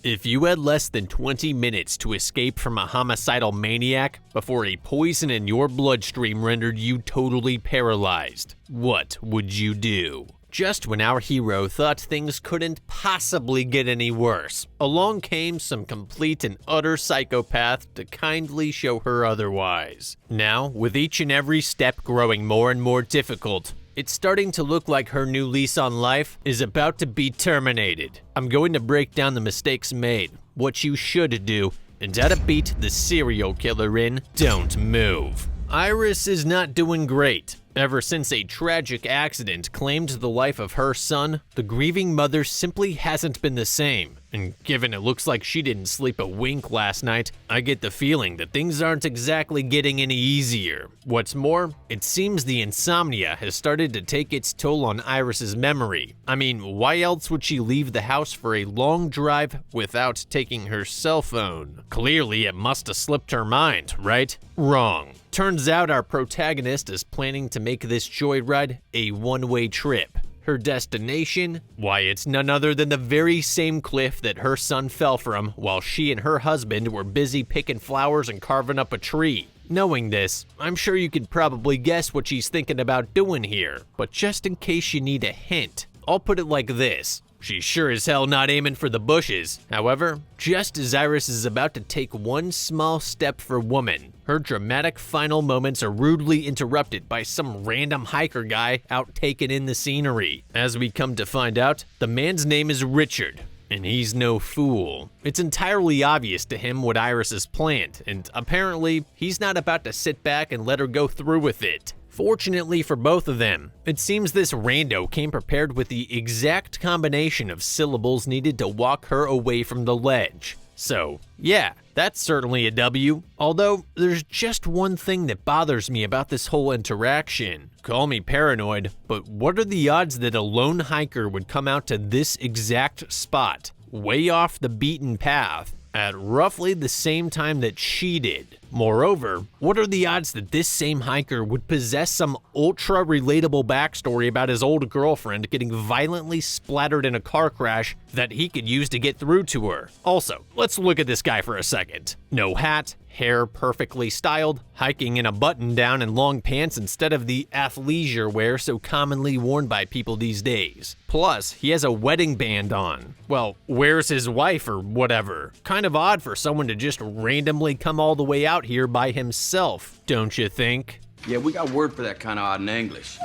If you had less than 20 minutes to escape from a homicidal maniac before a poison in your bloodstream rendered you totally paralyzed, what would you do? Just when our hero thought things couldn't possibly get any worse, along came some complete and utter psychopath to kindly show her otherwise. Now, with each and every step growing more and more difficult, it's starting to look like her new lease on life is about to be terminated. I'm going to break down the mistakes made, what you should do, and how to beat the serial killer in Don't Move. Iris is not doing great. Ever since a tragic accident claimed the life of her son, the grieving mother simply hasn't been the same. And given it looks like she didn't sleep a wink last night, I get the feeling that things aren't exactly getting any easier. What's more, it seems the insomnia has started to take its toll on Iris's memory. I mean, why else would she leave the house for a long drive without taking her cell phone? Clearly, it must have slipped her mind, right? Wrong. Turns out our protagonist is planning to make this joyride a one-way trip. Her destination? Why, it's none other than the very same cliff that her son fell from while she and her husband were busy picking flowers and carving up a tree. Knowing this, I'm sure you could probably guess what she's thinking about doing here, but just in case you need a hint, I'll put it like this. She's sure as hell not aiming for the bushes. However, just as Iris is about to take one small step for woman, her dramatic final moments are rudely interrupted by some random hiker guy out taking in the scenery. As we come to find out, the man's name is Richard, and he's no fool. It's entirely obvious to him what Iris has planned, and apparently, he's not about to sit back and let her go through with it. Fortunately for both of them, it seems this rando came prepared with the exact combination of syllables needed to walk her away from the ledge. So, yeah, that's certainly a W. Although, there's just one thing that bothers me about this whole interaction. Call me paranoid, but what are the odds that a lone hiker would come out to this exact spot, way off the beaten path, at roughly the same time that she did? Moreover, what are the odds that this same hiker would possess some ultra-relatable backstory about his old girlfriend getting violently splattered in a car crash that he could use to get through to her? Also, let's look at this guy for a second. No hat, hair perfectly styled, hiking in a button-down and long pants instead of the athleisure wear so commonly worn by people these days. Plus, he has a wedding band on. Well, where's his wife or whatever? Kind of odd for someone to just randomly come all the way out here by himself, don't you think? Yeah, we got word for that kind of odd in English.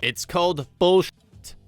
It's called bullshit.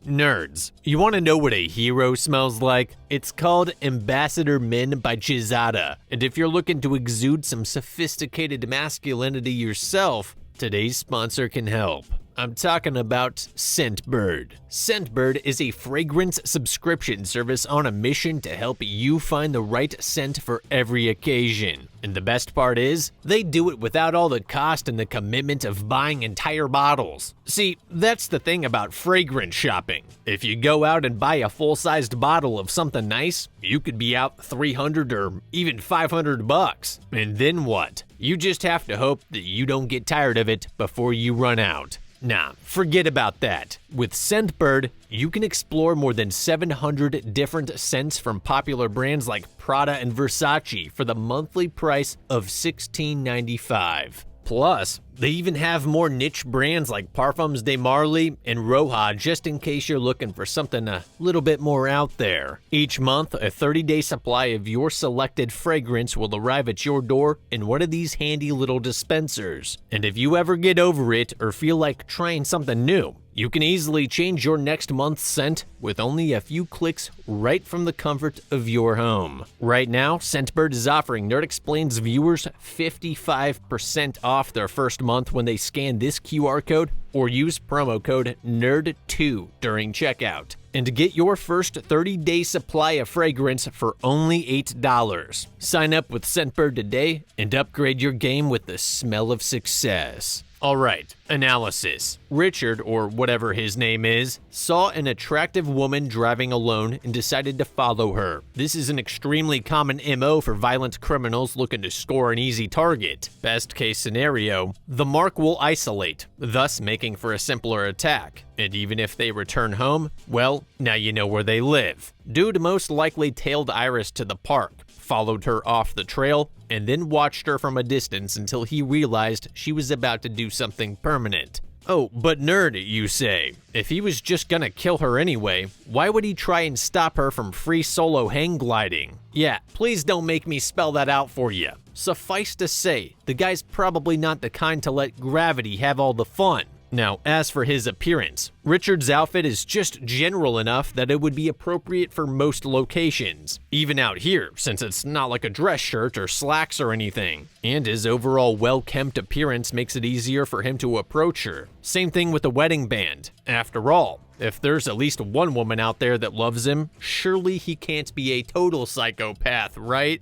Nerds, you want to know what a hero smells like? It's called Ambassador Min by Chisada, and if you're looking to exude some sophisticated masculinity yourself, today's sponsor can help. I'm talking about Scentbird. Scentbird is a fragrance subscription service on a mission to help you find the right scent for every occasion. And the best part is, they do it without all the cost and the commitment of buying entire bottles. See, that's the thing about fragrance shopping. If you go out and buy a full-sized bottle of something nice, you could be out $300 or even $500. And then what? You just have to hope that you don't get tired of it before you run out. Nah, forget about that. With Scentbird, you can explore more than 700 different scents from popular brands like Prada and Versace for the monthly price of $16.95. Plus, they even have more niche brands like Parfums de Marly and Roja just in case you're looking for something a little bit more out there. Each month, a 30-day supply of your selected fragrance will arrive at your door in one of these handy little dispensers. And if you ever get over it or feel like trying something new, you can easily change your next month's scent with only a few clicks right from the comfort of your home. Right now, Scentbird is offering Nerd Explains viewers 55% off their first month when they scan this QR code or use promo code NERD2 during checkout. And to get your first 30-day supply of fragrance for only $8. Sign up with Scentbird today and upgrade your game with the smell of success. Alright, analysis. Richard, or whatever his name is, saw an attractive woman driving alone and decided to follow her. This is an extremely common MO for violent criminals looking to score an easy target. Best case scenario, the mark will isolate, thus making for a simpler attack. And even if they return home, well, now you know where they live. Dude most likely tailed Iris to the park, followed her off the trail, and then watched her from a distance until he realized she was about to do something permanent. Oh, but nerd, you say. If he was just gonna kill her anyway, why would he try and stop her from free solo hang gliding? Yeah, please don't make me spell that out for you. Suffice to say, the guy's probably not the kind to let gravity have all the fun. Now, as for his appearance, Richard's outfit is just general enough that it would be appropriate for most locations, even out here, since it's not like a dress shirt or slacks or anything. And his overall well-kempt appearance makes it easier for him to approach her. Same thing with the wedding band. After all, if there's at least one woman out there that loves him, surely he can't be a total psychopath, right?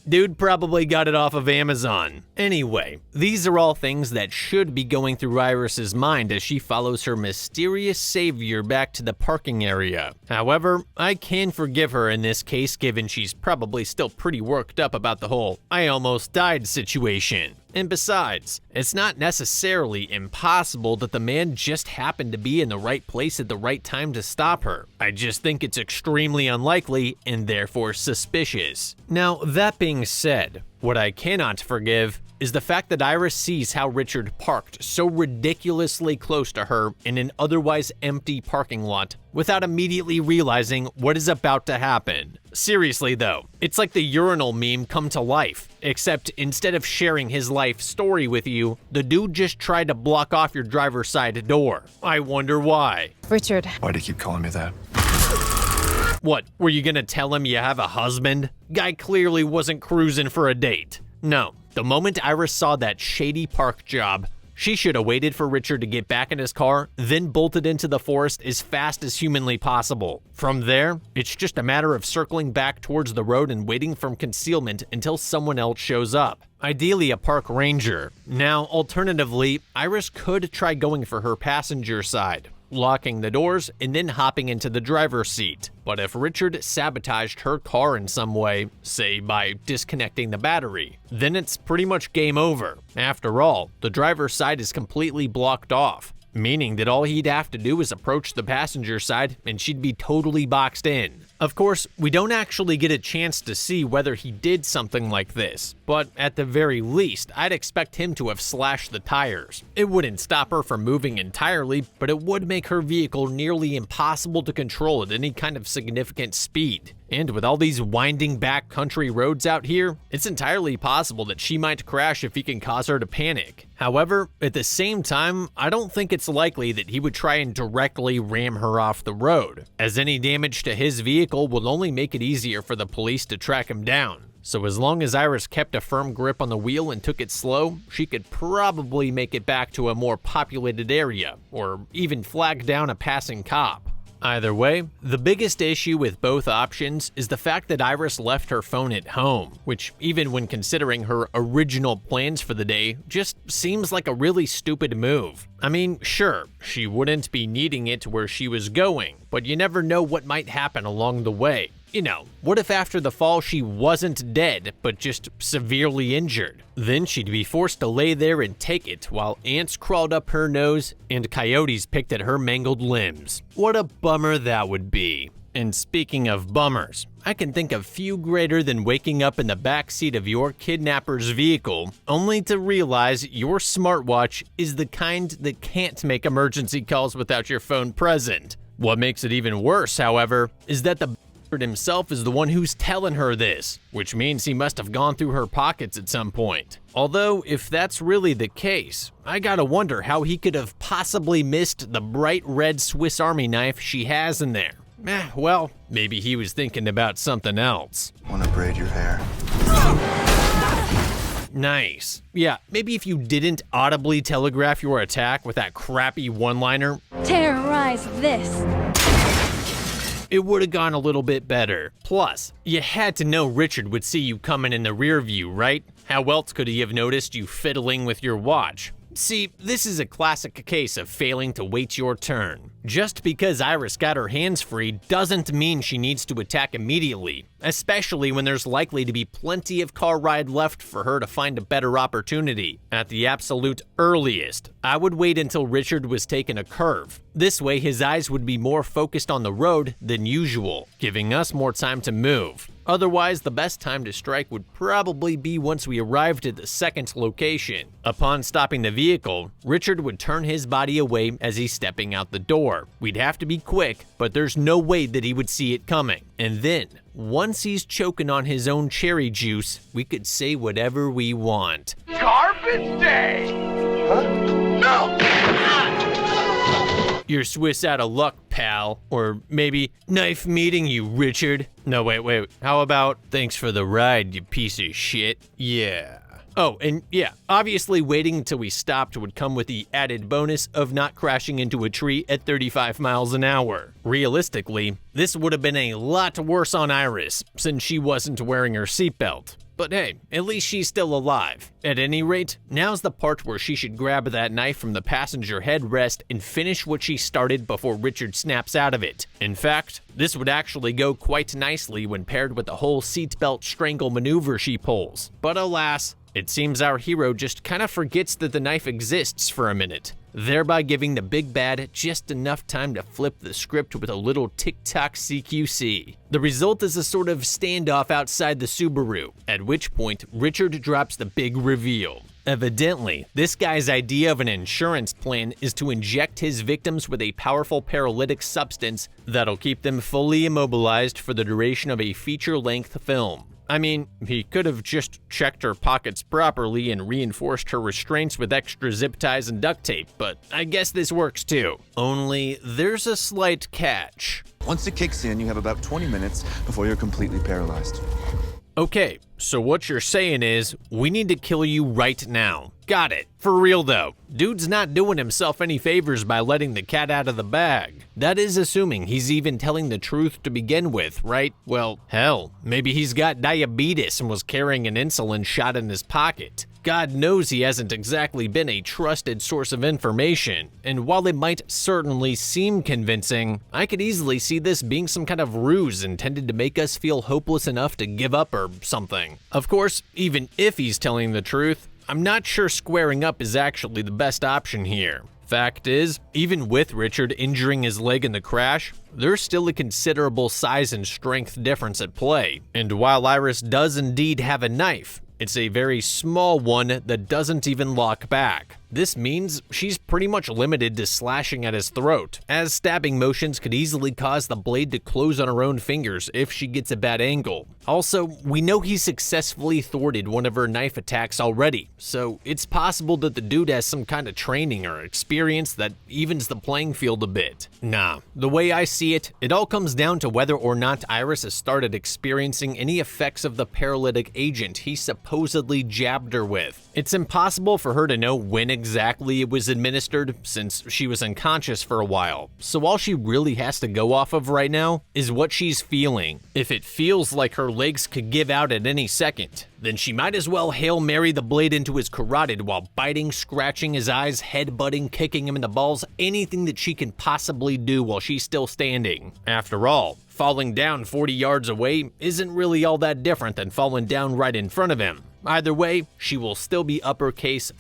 Dude probably got it off of Amazon. Anyway, these are all things that should be going through Iris's mind as she follows her mysterious savior back to the parking area. However, I can forgive her in this case given she's probably still pretty worked up about the whole "I almost died" situation. And besides, it's not necessarily impossible that the man just happened to be in the right place at the right time to stop her. I just think it's extremely unlikely and therefore suspicious. Now, that being said, what I cannot forgive is the fact that Iris sees how Richard parked so ridiculously close to her in an otherwise empty parking lot without immediately realizing what is about to happen. Seriously though, it's like the urinal meme come to life, except instead of sharing his life story with you, the dude just tried to block off your driver's side door. I wonder why. Richard. Why do you keep calling me that? What, were you gonna tell him you have a husband? Guy clearly wasn't cruising for a date. No, the moment Iris saw that shady park job, she should have waited for Richard to get back in his car, then bolted into the forest as fast as humanly possible. From there, it's just a matter of circling back towards the road and waiting from concealment until someone else shows up. Ideally a park ranger. Now, alternatively, Iris could try going for her passenger side, locking the doors and then hopping into the driver's seat. But if Richard sabotaged her car in some way, say by disconnecting the battery, then it's pretty much game over. After all, the driver's side is completely blocked off, meaning that all he'd have to do is approach the passenger side and she'd be totally boxed in. Of course, we don't actually get a chance to see whether he did something like this, but at the very least, I'd expect him to have slashed the tires. It wouldn't stop her from moving entirely, but it would make her vehicle nearly impossible to control at any kind of significant speed. And with all these winding back country roads out here, it's entirely possible that she might crash if he can cause her to panic. However, at the same time, I don't think it's likely that he would try and directly ram her off the road, as any damage to his vehicle will only make it easier for the police to track him down. So as long as Iris kept a firm grip on the wheel and took it slow, she could probably make it back to a more populated area, or even flag down a passing cop. Either way, the biggest issue with both options is the fact that Iris left her phone at home, which even when considering her original plans for the day, just seems like a really stupid move. I mean, sure, she wouldn't be needing it where she was going, but you never know what might happen along the way. You know, what if after the fall she wasn't dead, but just severely injured? Then she'd be forced to lay there and take it while ants crawled up her nose and coyotes picked at her mangled limbs. What a bummer that would be. And speaking of bummers, I can think of few greater than waking up in the backseat of your kidnapper's vehicle, only to realize your smartwatch is the kind that can't make emergency calls without your phone present. What makes it even worse, however, is that the himself is the one who's telling her this, which means he must have gone through her pockets at some point. Although, if that's really the case, I gotta wonder how he could have possibly missed the bright red Swiss Army knife she has in there. Well, maybe he was thinking about something else. Wanna braid your hair? Nice. Yeah, maybe if you didn't audibly telegraph your attack with that crappy one-liner, Terrorize this. it would have gone a little bit better. Plus, you had to know Richard would see you coming in the rear view, right? How else could he have noticed you fiddling with your watch? See, this is a classic case of failing to wait your turn. Just because Iris got her hands free doesn't mean she needs to attack immediately, especially when there's likely to be plenty of car ride left for her to find a better opportunity. At the absolute earliest, I would wait until Richard was taking a curve. This way his eyes would be more focused on the road than usual, giving us more time to move. Otherwise, the best time to strike would probably be once we arrived at the second location. Upon stopping the vehicle, Richard would turn his body away as he's stepping out the door. We'd have to be quick, but there's no way that he would see it coming. And then, once he's choking on his own cherry juice, we could say whatever we want. Garbage day! Huh? No! You're Swiss out of luck, pal. Or maybe, knife meeting you, Richard. No, wait. How about, thanks for the ride, you piece of shit? Yeah. Oh, and yeah, obviously waiting until we stopped would come with the added bonus of not crashing into a tree at 35 miles an hour. Realistically, this would have been a lot worse on Iris, since she wasn't wearing her seatbelt. But hey, at least she's still alive. At any rate, now's the part where she should grab that knife from the passenger headrest and finish what she started before Richard snaps out of it. In fact, this would actually go quite nicely when paired with the whole seatbelt strangle maneuver she pulls. But alas, it seems our hero just kind of forgets that the knife exists for a minute, thereby giving the big bad just enough time to flip the script with a little tick-tock CQC. The result is a sort of standoff outside the Subaru, at which point Richard drops the big reveal. Evidently, this guy's idea of an insurance plan is to inject his victims with a powerful paralytic substance that'll keep them fully immobilized for the duration of a feature-length film. I mean, he could have just checked her pockets properly and reinforced her restraints with extra zip ties and duct tape, but I guess this works too. Only there's a slight catch. Once it kicks in, you have about 20 minutes before you're completely paralyzed. Okay, so what you're saying is, we need to kill you right now. Got it. For real though, dude's not doing himself any favors by letting the cat out of the bag. That is assuming he's even telling the truth to begin with, right? Well, hell, maybe he's got diabetes and was carrying an insulin shot in his pocket. God knows he hasn't exactly been a trusted source of information, and while it might certainly seem convincing, I could easily see this being some kind of ruse intended to make us feel hopeless enough to give up or something. Of course, even if he's telling the truth, I'm not sure squaring up is actually the best option here. Fact is, even with Richard injuring his leg in the crash, there's still a considerable size and strength difference at play. And while Iris does indeed have a knife, it's a very small one that doesn't even lock back. This means she's pretty much limited to slashing at his throat, as stabbing motions could easily cause the blade to close on her own fingers if she gets a bad angle. Also, we know he successfully thwarted one of her knife attacks already, so it's possible that the dude has some kind of training or experience that evens the playing field a bit. Nah, the way I see it, it all comes down to whether or not Iris has started experiencing any effects of the paralytic agent he supposedly jabbed her with. It's impossible for her to know when exactly it was administered, since she was unconscious for a while, so all she really has to go off of right now is what she's feeling. If it feels like her legs could give out at any second, then she might as well Hail Mary the blade into his carotid while biting, scratching his eyes, headbutting, kicking him in the balls, anything that she can possibly do while she's still standing. After all, falling down 40 yards away isn't really all that different than falling down right in front of him. Either way, she will still be uppercase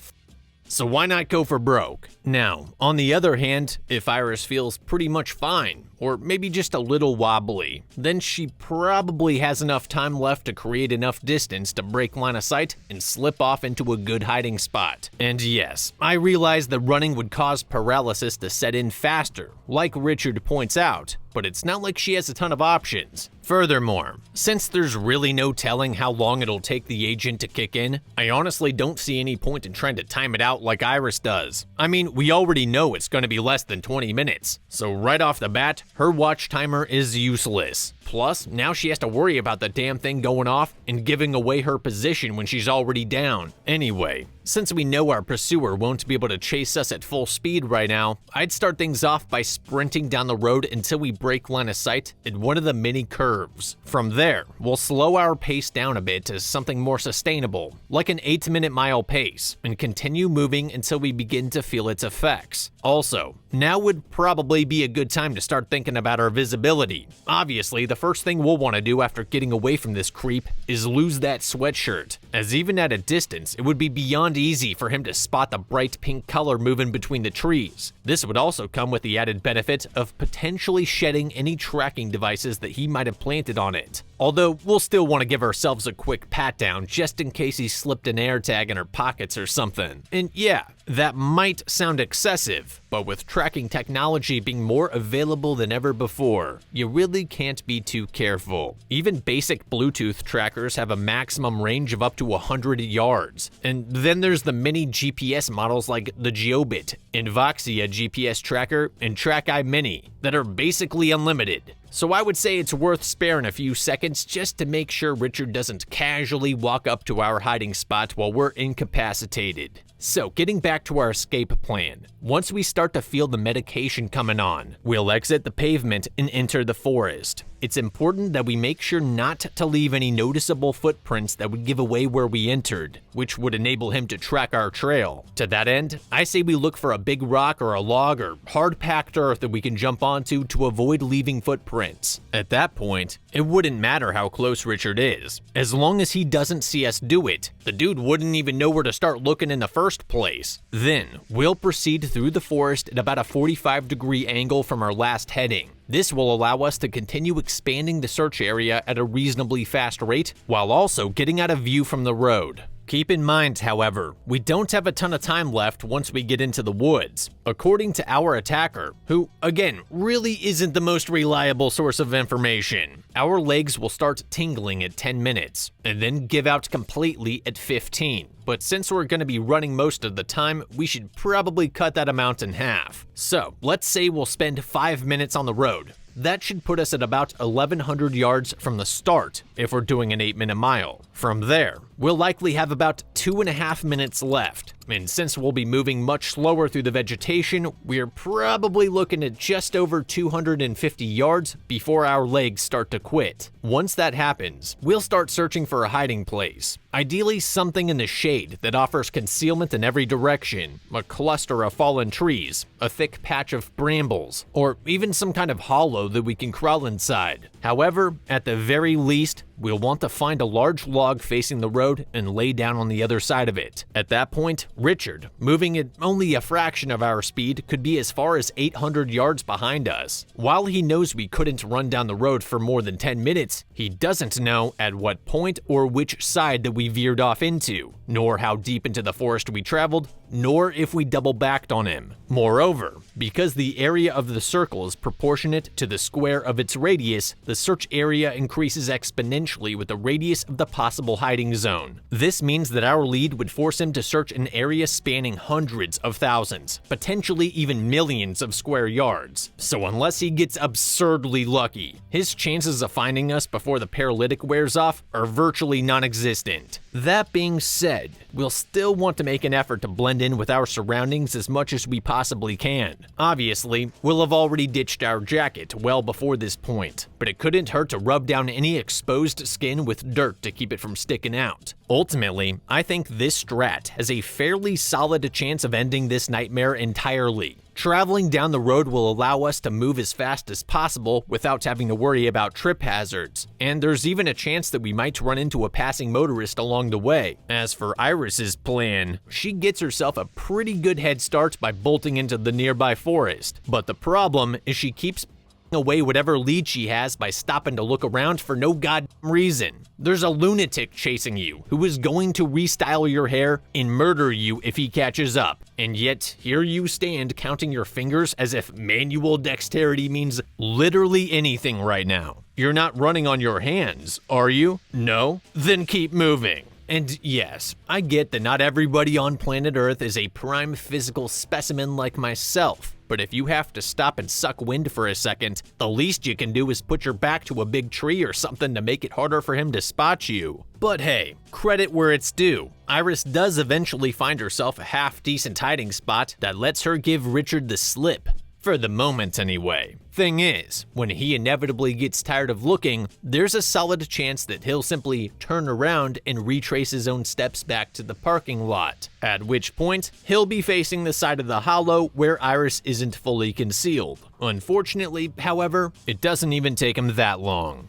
so why not go for broke? Now, on the other hand, if Iris feels pretty much fine, or maybe just a little wobbly, then she probably has enough time left to create enough distance to break line of sight and slip off into a good hiding spot. And yes, I realize that running would cause paralysis to set in faster, like Richard points out, but it's not like she has a ton of options. Furthermore, since there's really no telling how long it'll take the agent to kick in, I honestly don't see any point in trying to time it out like Iris does. I mean, we already know it's going to be less than 20 minutes, so right off the bat, her watch timer is useless. Plus, now she has to worry about the damn thing going off and giving away her position when she's already down. Anyway, Since we know our pursuer won't be able to chase us at full speed right now, I'd start things off by sprinting down the road until we break line of sight at one of the mini curves. From there, we'll slow our pace down a bit to something more sustainable, like an 8-minute mile pace, and continue moving until we begin to feel its effects. Also, now would probably be a good time to start thinking about our visibility. Obviously, the first thing we'll want to do after getting away from this creep is lose that sweatshirt, as even at a distance, it would be beyond easy for him to spot the bright pink color moving between the trees. This would also come with the added benefit of potentially shedding any tracking devices that he might have planted on it. Although, we'll still want to give ourselves a quick pat down just in case he slipped an AirTag in our pockets or something. And yeah, that might sound excessive, but with tracking technology being more available than ever before, you really can't be too careful. Even basic Bluetooth trackers have a maximum range of up to 100 yards. And then there's the mini GPS models like the Geobit, Invoxia GPS tracker, and TrackEye Mini that are basically unlimited. So I would say it's worth sparing a few seconds just to make sure Richard doesn't casually walk up to our hiding spot while we're incapacitated. So getting back to our escape plan, once we start to feel the medication coming on, we'll exit the pavement and enter the forest. It's important that we make sure not to leave any noticeable footprints that would give away where we entered, which would enable him to track our trail. To that end, I say we look for a big rock or a log or hard-packed earth that we can jump onto to avoid leaving footprints. At that point, it wouldn't matter how close Richard is. As long as he doesn't see us do it, the dude wouldn't even know where to start looking in the first place. Then, we'll proceed through the forest at about a 45-degree angle from our last heading. This will allow us to continue expanding the search area at a reasonably fast rate, while also getting out of view from the road. Keep in mind, however, we don't have a ton of time left once we get into the woods. According to our attacker, who, again, really isn't the most reliable source of information, our legs will start tingling at 10 minutes, and then give out completely at 15. But since we're going to be running most of the time, we should probably cut that amount in half. So, let's say we'll spend 5 minutes on the road. That should put us at about 1,100 yards from the start if we're doing an 8-minute mile. From there, we'll likely have about 2.5 minutes left, and since we'll be moving much slower through the vegetation, we're probably looking at just over 250 yards before our legs start to quit. Once that happens, we'll start searching for a hiding place. Ideally something in the shade that offers concealment in every direction, a cluster of fallen trees, a thick patch of brambles, or even some kind of hollow that we can crawl inside. However, at the very least, we'll want to find a large log facing the road and lay down on the other side of it. At that point, Richard, moving at only a fraction of our speed, could be as far as 800 yards behind us. While he knows we couldn't run down the road for more than 10 minutes, he doesn't know at what point or which side that we veered off into, nor how deep into the forest we traveled, nor if we double backed on him. Moreover, because the area of the circle is proportionate to the square of its radius, the search area increases exponentially with the radius of the possible hiding zone. This means that our lead would force him to search an area spanning hundreds of thousands, potentially even millions of square yards. So unless he gets absurdly lucky, his chances of finding us before the paralytic wears off are virtually non-existent. That being said, we'll still want to make an effort to blend in with our surroundings as much as we possibly can. Obviously, we'll have already ditched our jacket well before this point, but it couldn't hurt to rub down any exposed skin with dirt to keep it from sticking out. Ultimately, I think this strat has a fairly solid chance of ending this nightmare entirely. Traveling down the road will allow us to move as fast as possible without having to worry about trip hazards, and there's even a chance that we might run into a passing motorist along the way. As for Iris's plan, she gets herself a pretty good head start by bolting into the nearby forest, but the problem is she keeps away whatever lead she has by stopping to look around for no goddamn reason. There's a lunatic chasing you who is going to restyle your hair and murder you if he catches up. And yet, here you stand counting your fingers as if manual dexterity means literally anything right now. You're not running on your hands, are you? No? Then keep moving. And yes, I get that not everybody on planet Earth is a prime physical specimen like myself, but if you have to stop and suck wind for a second, the least you can do is put your back to a big tree or something to make it harder for him to spot you. But hey, credit where it's due. Iris does eventually find herself a half-decent hiding spot that lets her give Richard the slip. For the moment anyway. Thing is, when he inevitably gets tired of looking, there's a solid chance that he'll simply turn around and retrace his own steps back to the parking lot, at which point he'll be facing the side of the hollow where Iris isn't fully concealed. Unfortunately, however, it doesn't even take him that long.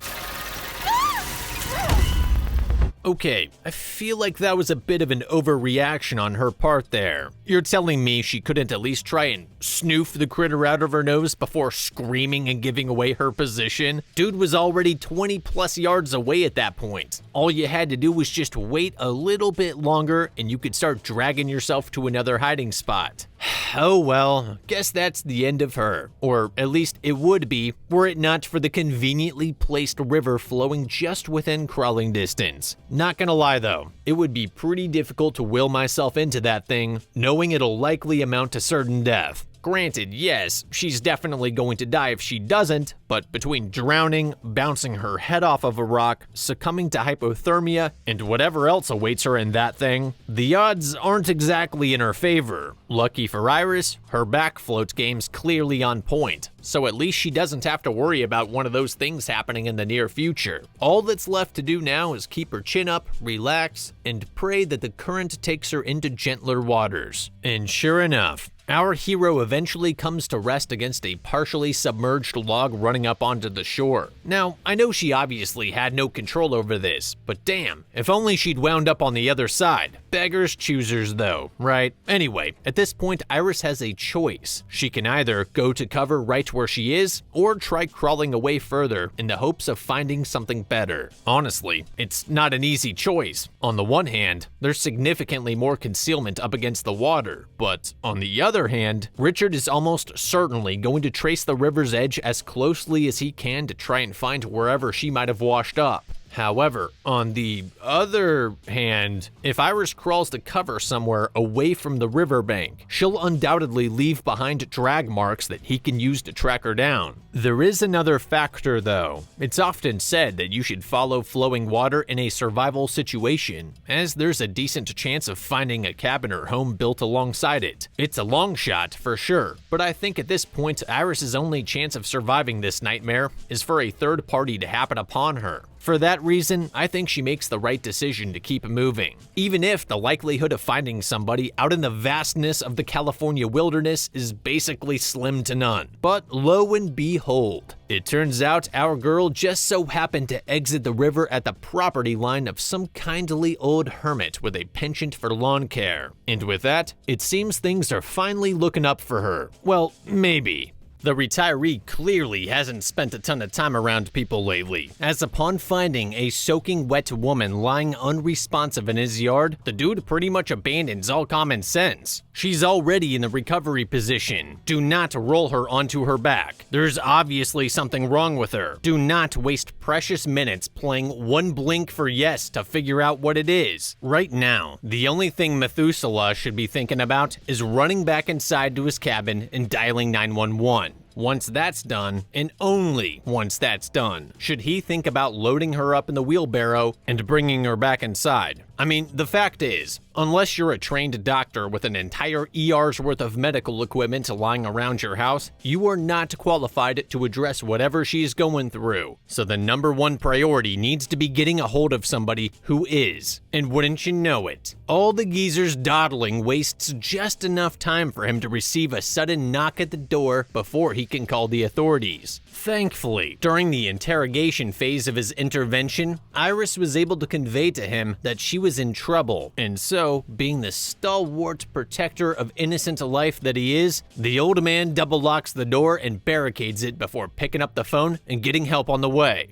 Okay, I feel like that was a bit of an overreaction on her part there. You're telling me she couldn't at least try and snoof the critter out of her nose before screaming and giving away her position? Dude was already 20 plus yards away at that point. All you had to do was just wait a little bit longer and you could start dragging yourself to another hiding spot. Oh well, guess that's the end of her. Or at least it would be, were it not for the conveniently placed river flowing just within crawling distance. Not gonna lie though, it would be pretty difficult to will myself into that thing, knowing it'll likely amount to certain death. Granted, yes, she's definitely going to die if she doesn't, but between drowning, bouncing her head off of a rock, succumbing to hypothermia, and whatever else awaits her in that thing, the odds aren't exactly in her favor. Lucky for Iris, her back float game's clearly on point, so at least she doesn't have to worry about one of those things happening in the near future. All that's left to do now is keep her chin up, relax, and pray that the current takes her into gentler waters. And sure enough, our hero eventually comes to rest against a partially submerged log running up onto the shore. Now, I know she obviously had no control over this, but damn, if only she'd wound up on the other side. Beggars choosers though, right? Anyway, at this point Iris has a choice. She can either go to cover right where she is, or try crawling away further in the hopes of finding something better. Honestly, it's not an easy choice. On the one hand, there's significantly more concealment up against the water, but on the other hand, Richard is almost certainly going to trace the river's edge as closely as he can to try and find wherever she might have washed up. However, on the other hand, if Iris crawls to cover somewhere away from the riverbank, she'll undoubtedly leave behind drag marks that he can use to track her down. There is another factor though. It's often said that you should follow flowing water in a survival situation, as there's a decent chance of finding a cabin or home built alongside it. It's a long shot for sure, but I think at this point Iris's only chance of surviving this nightmare is for a third party to happen upon her. For that reason, I think she makes the right decision to keep moving, even if the likelihood of finding somebody out in the vastness of the California wilderness is basically slim to none. But lo and behold, it turns out our girl just so happened to exit the river at the property line of some kindly old hermit with a penchant for lawn care. And with that, it seems things are finally looking up for her. Well, maybe. The retiree clearly hasn't spent a ton of time around people lately, as upon finding a soaking wet woman lying unresponsive in his yard, the dude pretty much abandons all common sense. She's already in the recovery position. Do not roll her onto her back. There's obviously something wrong with her. Do not waste precious minutes playing one blink for yes to figure out what it is. Right now, the only thing Methuselah should be thinking about is running back inside to his cabin and dialing 911. Once that's done, and only once that's done, should he think about loading her up in the wheelbarrow and bringing her back inside. I mean, the fact is, unless you're a trained doctor with an entire ER's worth of medical equipment lying around your house, you are not qualified to address whatever she's going through. So the number one priority needs to be getting a hold of somebody who is. And wouldn't you know it, all the geezer's dawdling wastes just enough time for him to receive a sudden knock at the door before he can call the authorities. Thankfully, during the interrogation phase of his intervention, Iris was able to convey to him that she was in trouble, and so, being the stalwart protector of innocent life that he is, the old man double locks the door and barricades it before picking up the phone and getting help on the way.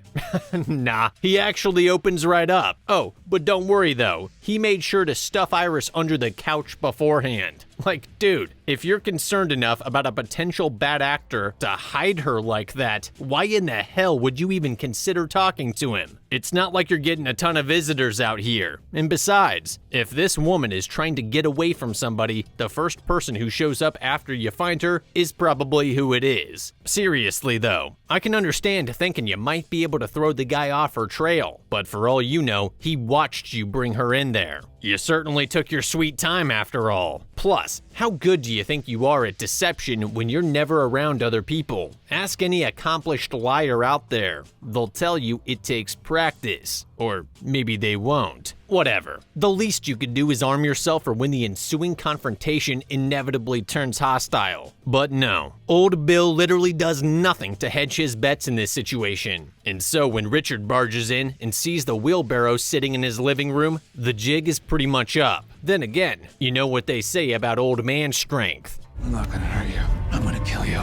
Nah, he actually opens right up. Oh, but don't worry though, he made sure to stuff Iris under the couch beforehand. Like, dude, if you're concerned enough about a potential bad actor to hide her like that, why in the hell would you even consider talking to him? It's not like you're getting a ton of visitors out here. And besides, if this woman is trying to get away from somebody, the first person who shows up after you find her is probably who it is. Seriously though, I can understand thinking you might be able to throw the guy off her trail, but for all you know, he watched you bring her in there. You certainly took your sweet time after all. Plus, how good do you think you are at deception when you're never around other people? Ask any accomplished liar out there. They'll tell you it takes practice. Or maybe they won't. Whatever. The least you could do is arm yourself for when the ensuing confrontation inevitably turns hostile. But no, old Bill literally does nothing to hedge his bets in this situation. And so when Richard barges in and sees the wheelbarrow sitting in his living room, the jig is pretty much up. Then again, you know what they say about old man strength. I'm not gonna hurt you. I'm gonna kill you.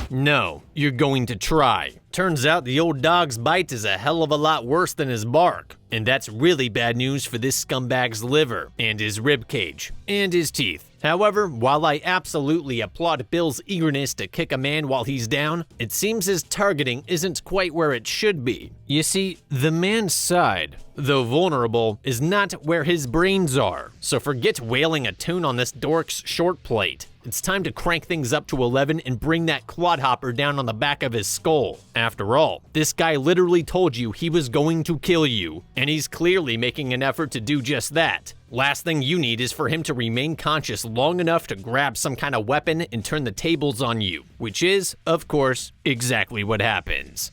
No, you're going to try. Turns out the old dog's bite is a hell of a lot worse than his bark. And that's really bad news for this scumbag's liver, and his rib cage, and his teeth. However, while I absolutely applaud Bill's eagerness to kick a man while he's down, it seems his targeting isn't quite where it should be. You see, the man's side, though vulnerable, is not where his brains are. So forget wailing a tune on this dork's short plate. It's time to crank things up to 11 and bring that clodhopper down on the back of his skull. After all, this guy literally told you he was going to kill you, and he's clearly making an effort to do just that. Last thing you need is for him to remain conscious long enough to grab some kind of weapon and turn the tables on you, which is, of course, exactly what happens.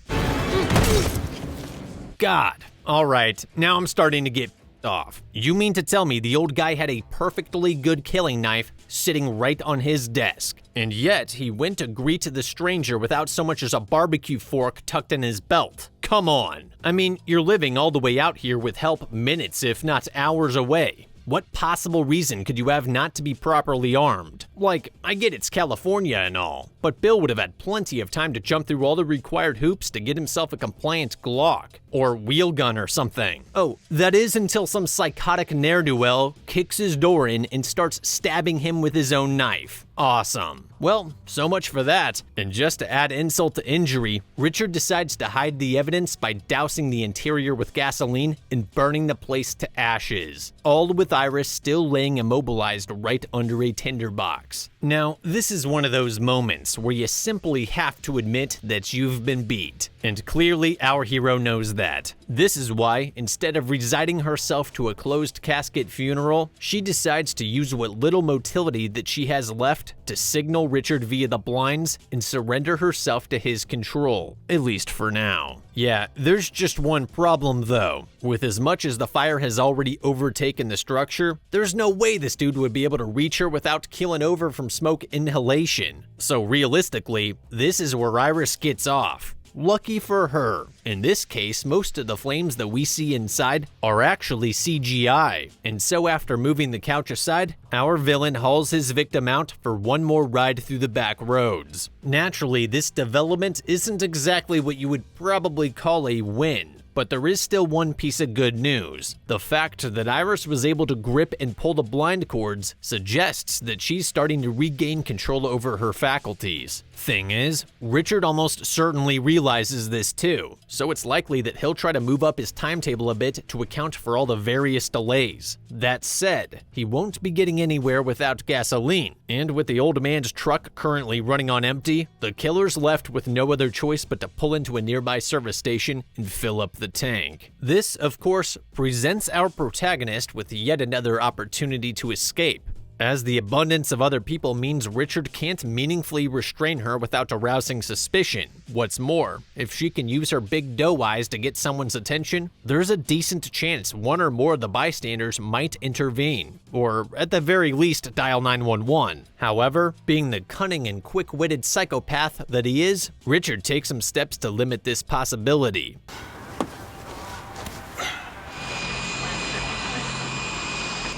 God. Alright, now I'm starting to get off. You mean to tell me the old guy had a perfectly good killing knife sitting right on his desk, and yet he went to greet the stranger without so much as a barbecue fork tucked in his belt? Come on. I mean, you're living all the way out here with help minutes if not hours away. What possible reason could you have not to be properly armed? Like, I get it's California and all, but Bill would have had plenty of time to jump through all the required hoops to get himself a compliant Glock, or wheel gun or something. Oh, that is until some psychotic ne'er-do-well kicks his door in and starts stabbing him with his own knife. Awesome. Well, so much for that. And just to add insult to injury, Richard decides to hide the evidence by dousing the interior with gasoline and burning the place to ashes, all with Iris still laying immobilized right under a tinderbox. Now, this is one of those moments where you simply have to admit that you've been beat. And clearly our hero knows that. This is why, instead of resigning herself to a closed casket funeral, she decides to use what little motility that she has left to signal Richard via the blinds and surrender herself to his control, at least for now. Yeah, there's just one problem though. With as much as the fire has already overtaken the structure, there's no way this dude would be able to reach her without keeling over from smoke inhalation. So realistically, this is where Iris gets off. Lucky for her. In this case, most of the flames that we see inside are actually CGI, and so after moving the couch aside, our villain hauls his victim out for one more ride through the back roads. Naturally, this development isn't exactly what you would probably call a win. But there is still one piece of good news. The fact that Iris was able to grip and pull the blind cords suggests that she's starting to regain control over her faculties. Thing is, Richard almost certainly realizes this too, so it's likely that he'll try to move up his timetable a bit to account for all the various delays. That said, he won't be getting anywhere without gasoline, and with the old man's truck currently running on empty, the killer's left with no other choice but to pull into a nearby service station and fill up the tank. This, of course, presents our protagonist with yet another opportunity to escape, as the abundance of other people means Richard can't meaningfully restrain her without arousing suspicion. What's more, if she can use her big doe eyes to get someone's attention, there's a decent chance one or more of the bystanders might intervene, or at the very least dial 911. However, being the cunning and quick-witted psychopath that he is, Richard takes some steps to limit this possibility.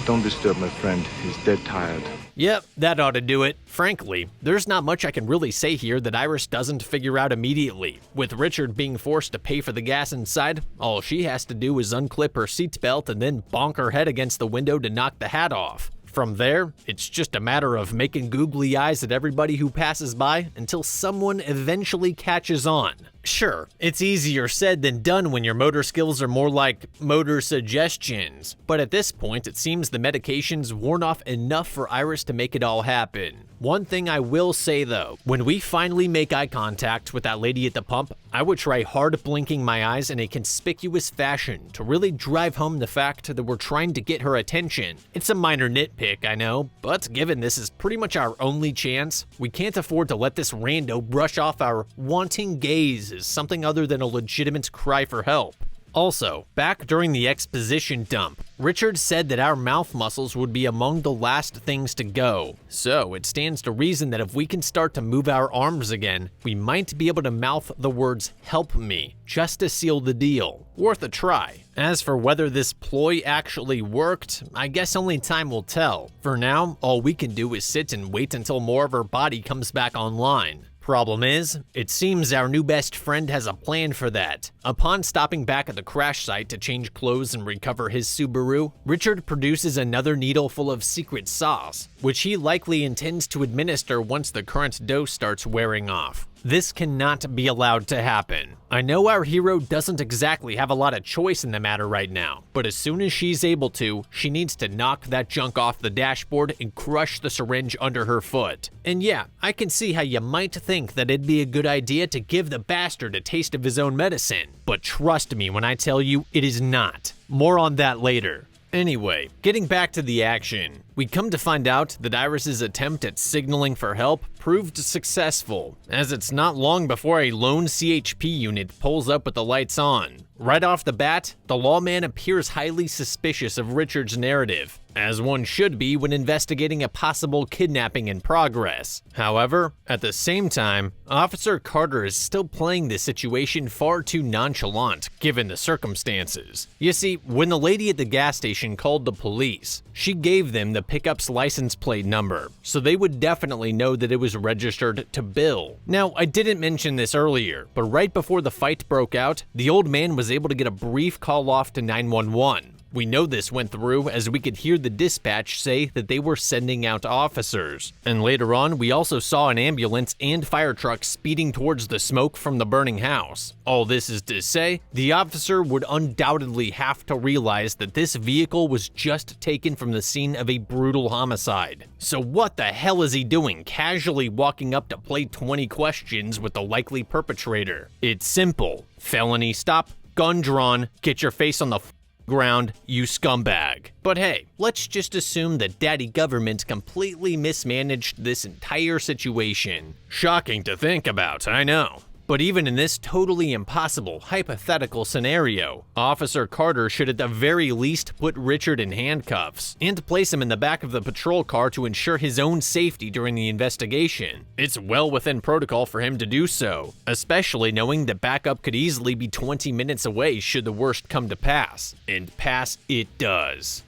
Don't disturb my friend. He's dead tired. Yep, that ought to do it. Frankly, there's not much I can really say here that Iris doesn't figure out immediately. With Richard being forced to pay for the gas inside, all she has to do is unclip her seatbelt and then bonk her head against the window to knock the hat off. From there, it's just a matter of making googly eyes at everybody who passes by until someone eventually catches on. Sure, it's easier said than done when your motor skills are more like motor suggestions, but at this point it seems the medication's worn off enough for Iris to make it all happen. One thing I will say though, when we finally make eye contact with that lady at the pump, I would try hard blinking my eyes in a conspicuous fashion to really drive home the fact that we're trying to get her attention. It's a minor nitpick, I know, but given this is pretty much our only chance, we can't afford to let this rando brush off our wanting gaze as something other than a legitimate cry for help. Also, back during the exposition dump, Richard said that our mouth muscles would be among the last things to go. So it stands to reason that if we can start to move our arms again, we might be able to mouth the words "help me" just to seal the deal. Worth a try. As for whether this ploy actually worked, I guess only time will tell. For now, all we can do is sit and wait until more of her body comes back online. Problem is, it seems our new best friend has a plan for that. Upon stopping back at the crash site to change clothes and recover his Subaru, Richard produces another needle full of secret sauce, which he likely intends to administer once the current dose starts wearing off. This cannot be allowed to happen. I know our hero doesn't exactly have a lot of choice in the matter right now, but as soon as she's able to, she needs to knock that junk off the dashboard and crush the syringe under her foot. And yeah, I can see how you might think that it'd be a good idea to give the bastard a taste of his own medicine, but trust me when I tell you it is not. More on that later. Anyway, getting back to the action, we come to find out that Iris's attempt at signaling for help proved successful, as it's not long before a lone CHP unit pulls up with the lights on. Right off the bat, the lawman appears highly suspicious of Richard's narrative, as one should be when investigating a possible kidnapping in progress. However, at the same time, Officer Carter is still playing the situation far too nonchalant given the circumstances. You see, when the lady at the gas station called the police, she gave them the pickup's license plate number, so they would definitely know that it was registered to Bill. Now, I didn't mention this earlier, but right before the fight broke out, the old man was able to get a brief call off to 911. We know this went through as we could hear the dispatch say that they were sending out officers. And later on, we also saw an ambulance and fire truck speeding towards the smoke from the burning house. All this is to say, the officer would undoubtedly have to realize that this vehicle was just taken from the scene of a brutal homicide. So what the hell is he doing casually walking up to play 20 questions with the likely perpetrator? It's simple. Felony stop, gun drawn, get your face on the ground, you scumbag. But hey, let's just assume that Daddy Government completely mismanaged this entire situation. Shocking to think about, I know. But even in this totally impossible hypothetical scenario, Officer Carter should at the very least put Richard in handcuffs and place him in the back of the patrol car to ensure his own safety during the investigation. It's well within protocol for him to do so, especially knowing that backup could easily be 20 minutes away should the worst come to pass. And pass it does.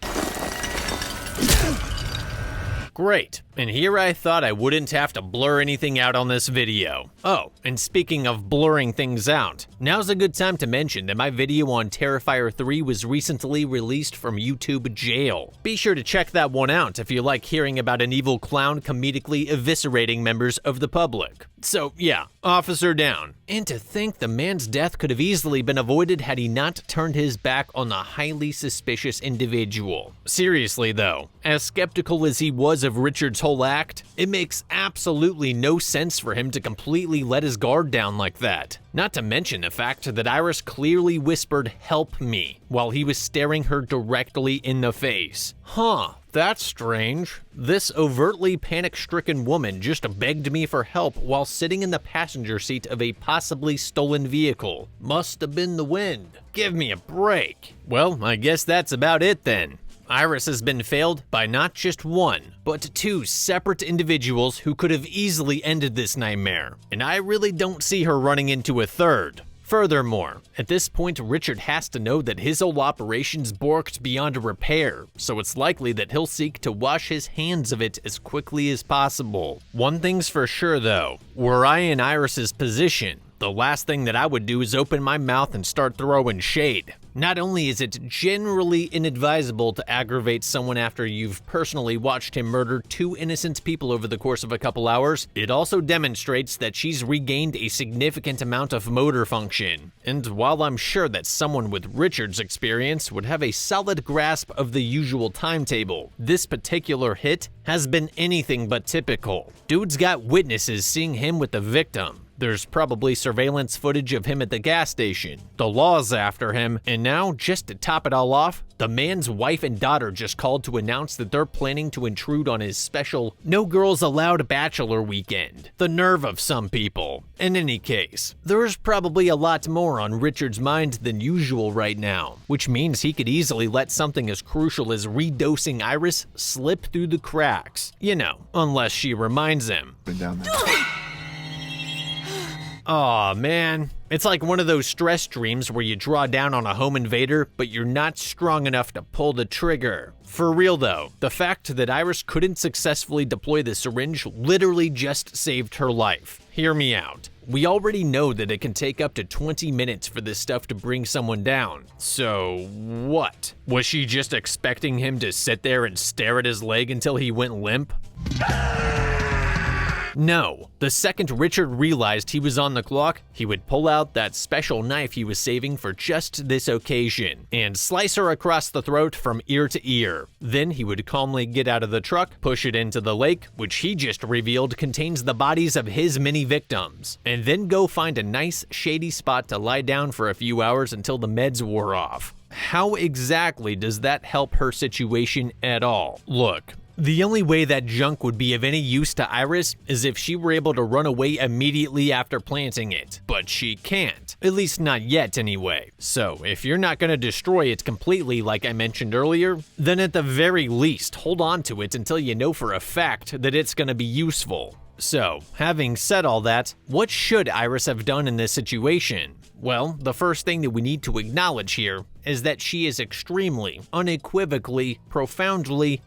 Great, and here I thought I wouldn't have to blur anything out on this video. Oh, and speaking of blurring things out, now's a good time to mention that my video on Terrifier 3 was recently released from YouTube jail. Be sure to check that one out if you like hearing about an evil clown comedically eviscerating members of the public. So yeah, officer down. And to think the man's death could have easily been avoided had he not turned his back on the highly suspicious individual. Seriously though, as skeptical as he was of Richard's whole act, it makes absolutely no sense for him to completely let his guard down like that. Not to mention the fact that Iris clearly whispered "help me" while he was staring her directly in the face. Huh, that's strange. This overtly panic-stricken woman just begged me for help while sitting in the passenger seat of a possibly stolen vehicle. Must have been the wind. Give me a break. Well, I guess that's about it then. Iris has been failed by not just one, but two separate individuals who could have easily ended this nightmare, and I really don't see her running into a third. Furthermore, at this point Richard has to know that his whole operation's borked beyond repair, so it's likely that he'll seek to wash his hands of it as quickly as possible. One thing's for sure though, were I in Iris's position, the last thing that I would do is open my mouth and start throwing shade. Not only is it generally inadvisable to aggravate someone after you've personally watched him murder 2 innocent people over the course of a couple hours, it also demonstrates that she's regained a significant amount of motor function. And while I'm sure that someone with Richard's experience would have a solid grasp of the usual timetable, this particular hit has been anything but typical. Dude's got witnesses seeing him with the victim. There's probably surveillance footage of him at the gas station. The law's after him, and now, just to top it all off, the man's wife and daughter just called to announce that they're planning to intrude on his special No Girls Allowed bachelor weekend. The nerve of some people. In any case, there's probably a lot more on Richard's mind than usual right now, which means he could easily let something as crucial as redosing Iris slip through the cracks. You know, unless she reminds him. Been down there. Aw, man. It's like one of those stress dreams where you draw down on a home invader, but you're not strong enough to pull the trigger. For real though, the fact that Iris couldn't successfully deploy the syringe literally just saved her life. Hear me out. We already know that it can take up to 20 minutes for this stuff to bring someone down. So what? Was she just expecting him to sit there and stare at his leg until he went limp? No. The second Richard realized he was on the clock, he would pull out that special knife he was saving for just this occasion and slice her across the throat from ear to ear. Then he would calmly get out of the truck, push it into the lake, which he just revealed contains the bodies of his many victims, and then go find a nice shady spot to lie down for a few hours until the meds wore off. How exactly does that help her situation at all? Look, the only way that junk would be of any use to Iris is if she were able to run away immediately after planting it. But she can't. At least not yet anyway. So if you're not going to destroy it completely like I mentioned earlier, then at the very least hold on to it until you know for a fact that it's going to be useful. So, having said all that, what should Iris have done in this situation? Well, the first thing that we need to acknowledge here is that she is extremely, unequivocally, profoundly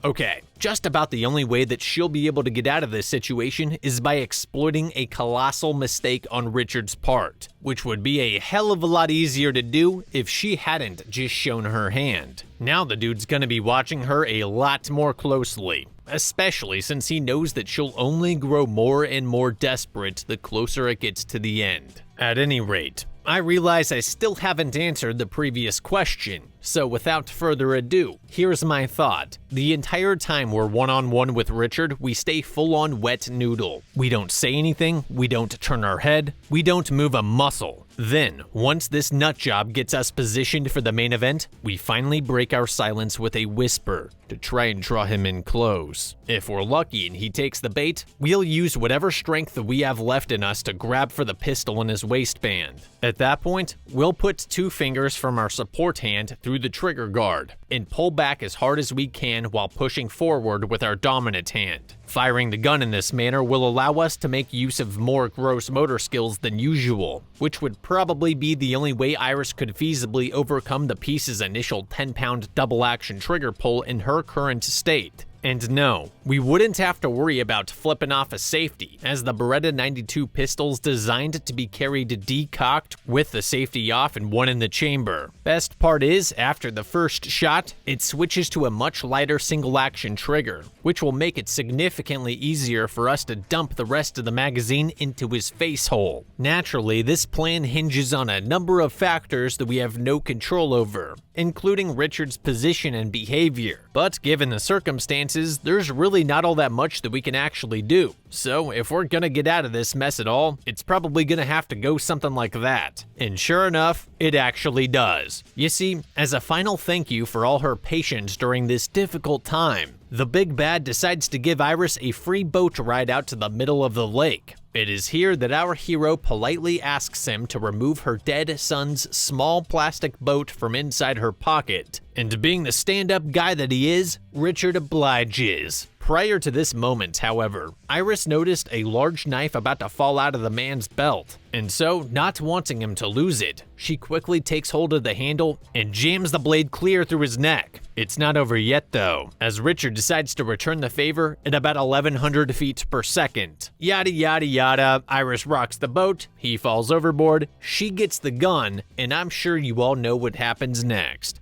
okay, just about the only way that she'll be able to get out of this situation is by exploiting a colossal mistake on Richard's part, which would be a hell of a lot easier to do if she hadn't just shown her hand. Now the dude's gonna be watching her a lot more closely, especially since he knows that she'll only grow more and more desperate the closer it gets to the end. At any rate, I realize I still haven't answered the previous question, so without further ado, here's my thought. The entire time we're one-on-one with Richard, we stay full-on wet noodle. We don't say anything, we don't turn our head, we don't move a muscle. Then, once this nutjob gets us positioned for the main event, we finally break our silence with a whisper to try and draw him in close. If we're lucky and he takes the bait, we'll use whatever strength that we have left in us to grab for the pistol in his waistband. At that point, we'll put 2 fingers from our support hand through the trigger guard and pull back as hard as we can while pushing forward with our dominant hand. Firing the gun in this manner will allow us to make use of more gross motor skills than usual, which would probably be the only way Iris could feasibly overcome the piece's initial 10-pound double-action trigger pull in her current state. And no, we wouldn't have to worry about flipping off a safety, as the Beretta 92 pistol's designed to be carried decocked with the safety off and one in the chamber. Best part is, after the first shot, it switches to a much lighter single-action trigger, which will make it significantly easier for us to dump the rest of the magazine into his face hole. Naturally, this plan hinges on a number of factors that we have no control over, including Richard's position and behavior. But given the circumstances, there's really not all that much that we can actually do. So if we're gonna get out of this mess at all, it's probably gonna have to go something like that. And sure enough, it actually does. You see, as a final thank you for all her patience during this difficult time, the big bad decides to give Iris a free boat ride out to the middle of the lake. It is here that our hero politely asks him to remove her dead son's small plastic boat from inside her pocket. And being the stand-up guy that he is, Richard obliges. Prior to this moment, however, Iris noticed a large knife about to fall out of the man's belt, and so, not wanting him to lose it, she quickly takes hold of the handle and jams the blade clear through his neck. It's not over yet though, as Richard decides to return the favor at about 1100 feet per second. Yada yada yada, Iris rocks the boat, he falls overboard, she gets the gun, and I'm sure you all know what happens next.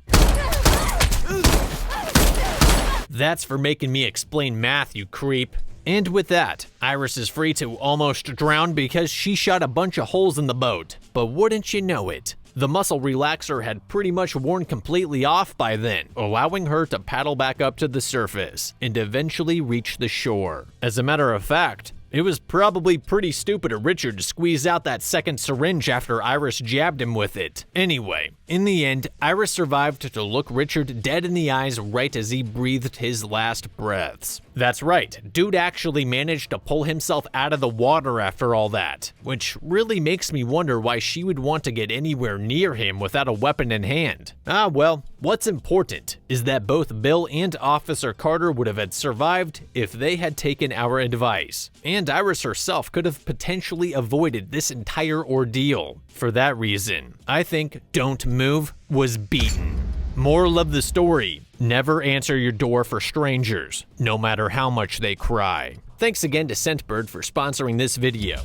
That's for making me explain math, you creep. And with that, Iris is free to almost drown because she shot a bunch of holes in the boat. But wouldn't you know it, the muscle relaxer had pretty much worn completely off by then, allowing her to paddle back up to the surface and eventually reach the shore. As a matter of fact, it was probably pretty stupid of Richard to squeeze out that second syringe after Iris jabbed him with it. Anyway, in the end, Iris survived to look Richard dead in the eyes right as he breathed his last breaths. That's right, dude actually managed to pull himself out of the water after all that, which really makes me wonder why she would want to get anywhere near him without a weapon in hand. Ah well, what's important is that both Bill and Officer Carter would have survived if they had taken our advice. And Iris herself could have potentially avoided this entire ordeal. For that reason, I think Don't Move was beaten. Moral of the story, never answer your door for strangers, no matter how much they cry. Thanks again to Scentbird for sponsoring this video.